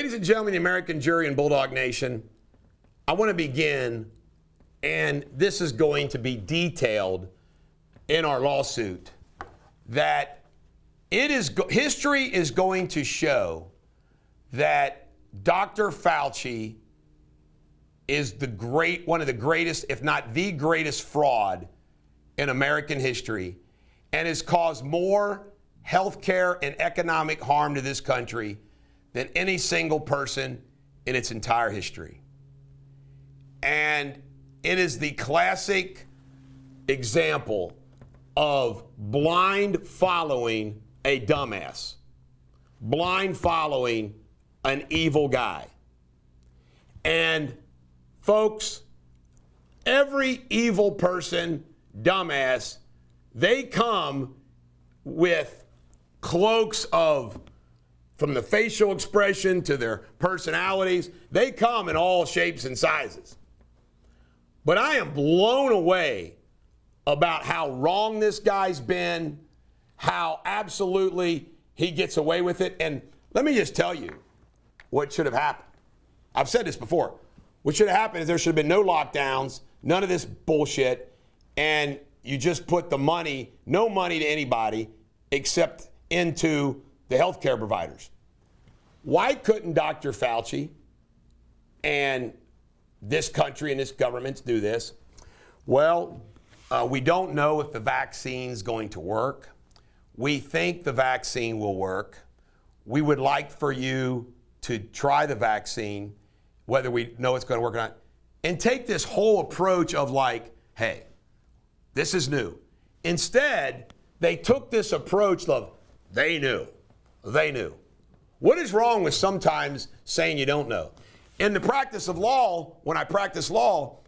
Ladies and gentlemen, the American jury and Bulldog Nation, I want to begin, and this is going to be detailed in our lawsuit, that history is going to show that Dr. Fauci is one of the greatest, if not the greatest fraud in American history, and has caused more healthcare and economic harm to this country than any single person in its entire history. And it is the classic example of blind following a dumbass, blind following an evil guy. And folks, every evil person, dumbass, they come with cloaks of, from the facial expression to their personalities, they come in all shapes and sizes. But I am blown away about how wrong this guy's been, how absolutely he gets away with it. And let me just tell you what should have happened. I've said this before. What should have happened is there should have been no lockdowns, none of this bullshit, and you just put the money, no money to anybody except into the healthcare providers. Why couldn't Dr. Fauci and this country and this government do this? Well, we don't know if the vaccine's going to work. We think the vaccine will work. We would like for you to try the vaccine, whether we know it's going to work or not, and take this whole approach of like, hey, this is new. Instead, they took this approach of, they knew. What is wrong with sometimes saying you don't know? In the practice of law, when I practice law,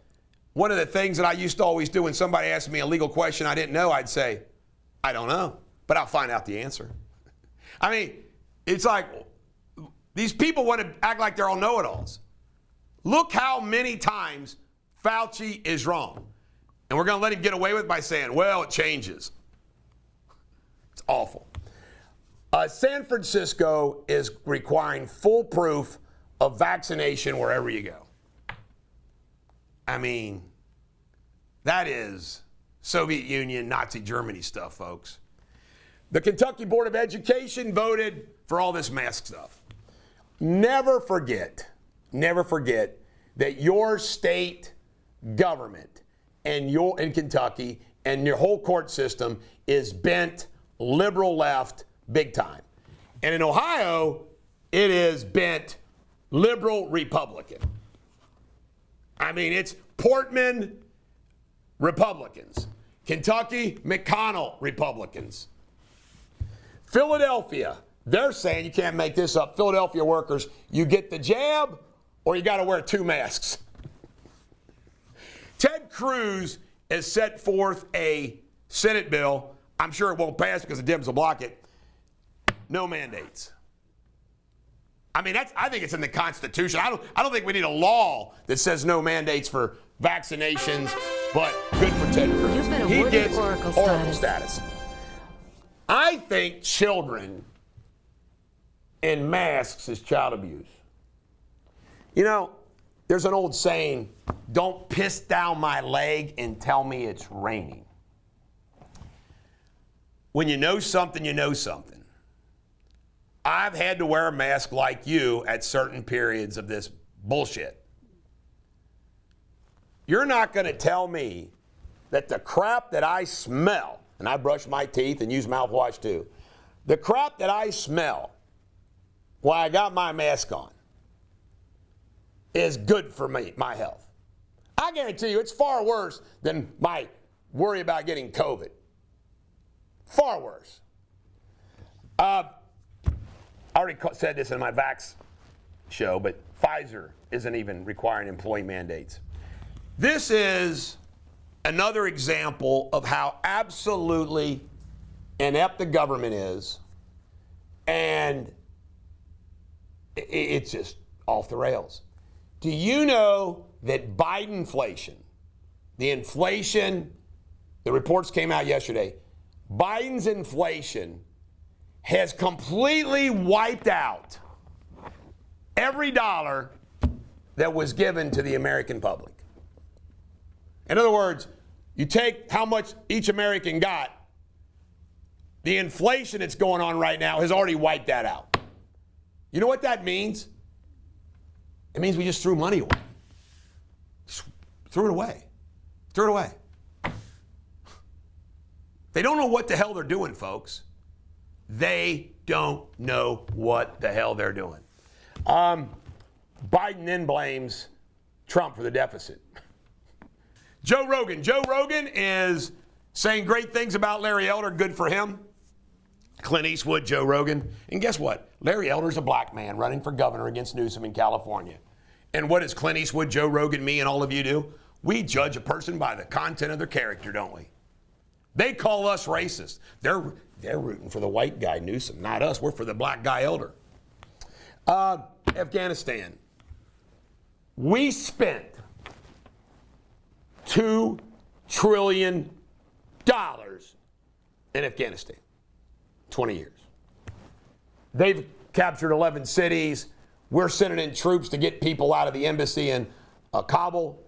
one of the things that I used to always do when somebody asked me a legal question I didn't know, I'd say, I don't know, but I'll find out the answer. I mean, it's like these people want to act like they're all know-it-alls. Look how many times Fauci is wrong. And we're going to let him get away with it by saying, well, it changes. It's awful. San Francisco is requiring full proof of vaccination wherever you go. I mean, that is Soviet Union, Nazi Germany stuff, folks. The Kentucky Board of Education voted for all this mask stuff. Never forget that your state government and in Kentucky and your whole court system is bent liberal left big time. And in Ohio, it is bent liberal Republican. I mean, it's Portman Republicans. Kentucky, McConnell Republicans. Philadelphia, they're saying, you can't make this up, Philadelphia workers, you get the jab or you got to wear 2 masks. Ted Cruz has set forth a Senate bill. I'm sure it won't pass because the Dems will block it. No mandates. I mean, I think it's in the Constitution. I don't think we need a law that says no mandates for vaccinations, but good for Ted Cruz. He gets Oracle status. I think children in masks is child abuse. You know, there's an old saying, don't piss down my leg and tell me it's raining. When you know something, you know something. I've had to wear a mask like you at certain periods of this bullshit. You're not going to tell me that the crap that I smell, and I brush my teeth and use mouthwash too, the crap that I smell while I got my mask on is good for me, my health. I guarantee you it's far worse than my worry about getting COVID. Far worse. I already said this in my Vax show, but Pfizer isn't even requiring employee mandates. This is another example of how absolutely inept the government is, and it's just off the rails. Do you know that Bidenflation, the inflation, the reports came out yesterday, Biden's inflation has completely wiped out every dollar that was given to the American public. In other words, you take how much each American got, the inflation that's going on right now has already wiped that out. You know what that means? It means we just threw money away. Just threw it away. Threw it away. They don't know what the hell they're doing, folks. They don't know what the hell they're doing. Biden then blames Trump for the deficit. Joe Rogan. Joe Rogan is saying great things about Larry Elder. Good for him. Clint Eastwood, Joe Rogan. And guess what? Larry Elder's a black man running for governor against Newsom in California. And what does Clint Eastwood, Joe Rogan, me, and all of you do? We judge a person by the content of their character, don't we? They call us racist. They're rooting for the white guy, Newsom, not us. We're for the black guy, Elder. Afghanistan. We spent $2 trillion in Afghanistan. 20 years. They've captured 11 cities. We're sending in troops to get people out of the embassy in Kabul.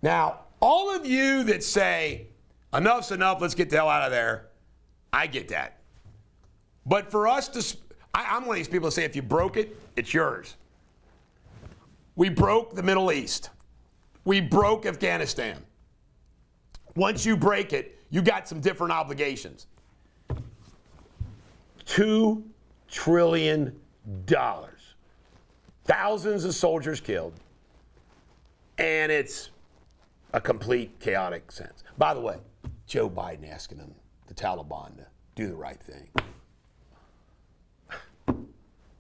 Now, all of you that say, enough's enough, let's get the hell out of there, I get that. But for us to, I'm one of these people that say, if you broke it, it's yours. We broke the Middle East. We broke Afghanistan. Once you break it, you got some different obligations. $2 trillion. Thousands of soldiers killed. And it's a complete chaotic sense. By the way, Joe Biden asking them, the Taliban, to do the right thing.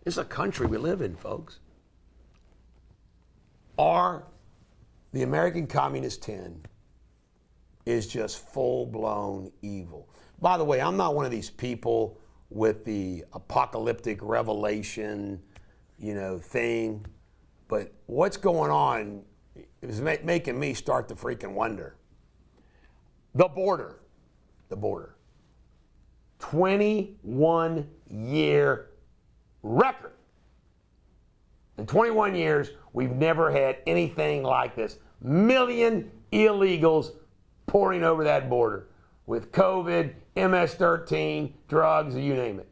It's a country we live in, folks. The American Communist 10 is just full-blown evil. By the way, I'm not one of these people with the apocalyptic revelation, thing. But what's going on is making me start to freaking wonder. The border. 21-year record. In 21 years, we've never had anything like this. Million illegals pouring over that border with COVID, MS-13, drugs, you name it.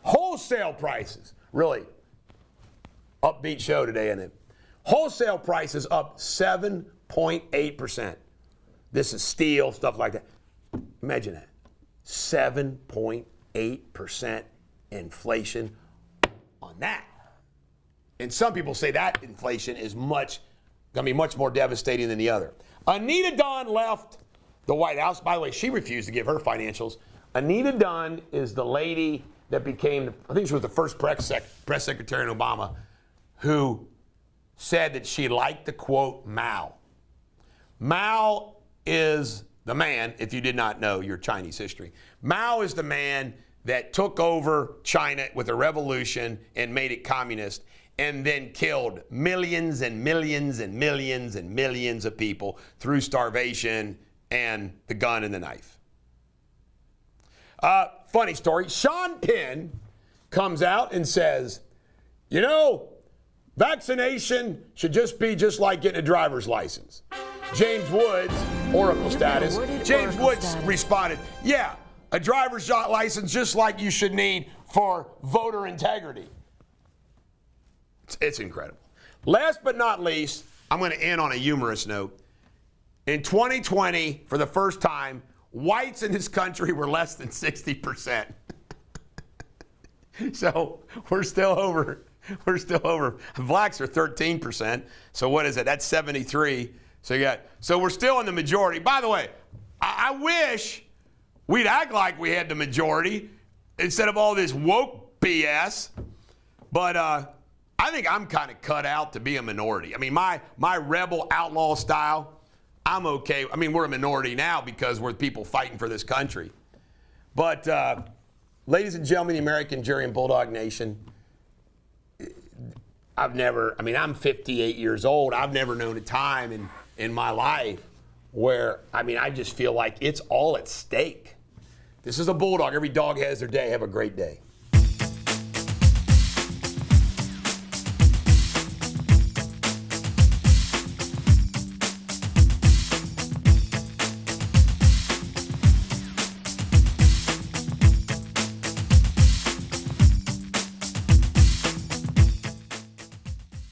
Wholesale prices, really upbeat show today, isn't it? Wholesale prices up 7.8%. This is steel, stuff like that. Imagine that. 7.8% inflation on that. And some people say that inflation is going to be much more devastating than the other. Anita Dunn left the White House. By the way, she refused to give her financials. Anita Dunn is the lady that became, I think she was the first press secretary in Obama, who said that she liked to quote Mao. Mao is the man, if you did not know your Chinese history. Mao is the man that took over China with a revolution and made it communist, and then killed millions and millions and millions and millions of people through starvation and the gun and the knife. Funny story. Sean Penn comes out and says, vaccination should just be just like getting a driver's license. James Woods, Oracle status. James Woods responded, yeah, a driver's license just like you should need for voter integrity. It's incredible. Last but not least, I'm going to end on a humorous note. In 2020, for the first time, whites in this country were less than 60%. So we're still over. Blacks are 13%. So what is it? That's 73. So we're still in the majority. By the way, I wish we'd act like we had the majority instead of all this woke BS. But I think I'm kind of cut out to be a minority. I mean, my rebel outlaw style, I'm okay. I mean, we're a minority now because we're people fighting for this country. But ladies and gentlemen, the American Jury and Bulldog Nation, I'm 58 years old. I've never known a time in my life where, I just feel like it's all at stake. This is a Bulldog. Every dog has their day. Have a great day.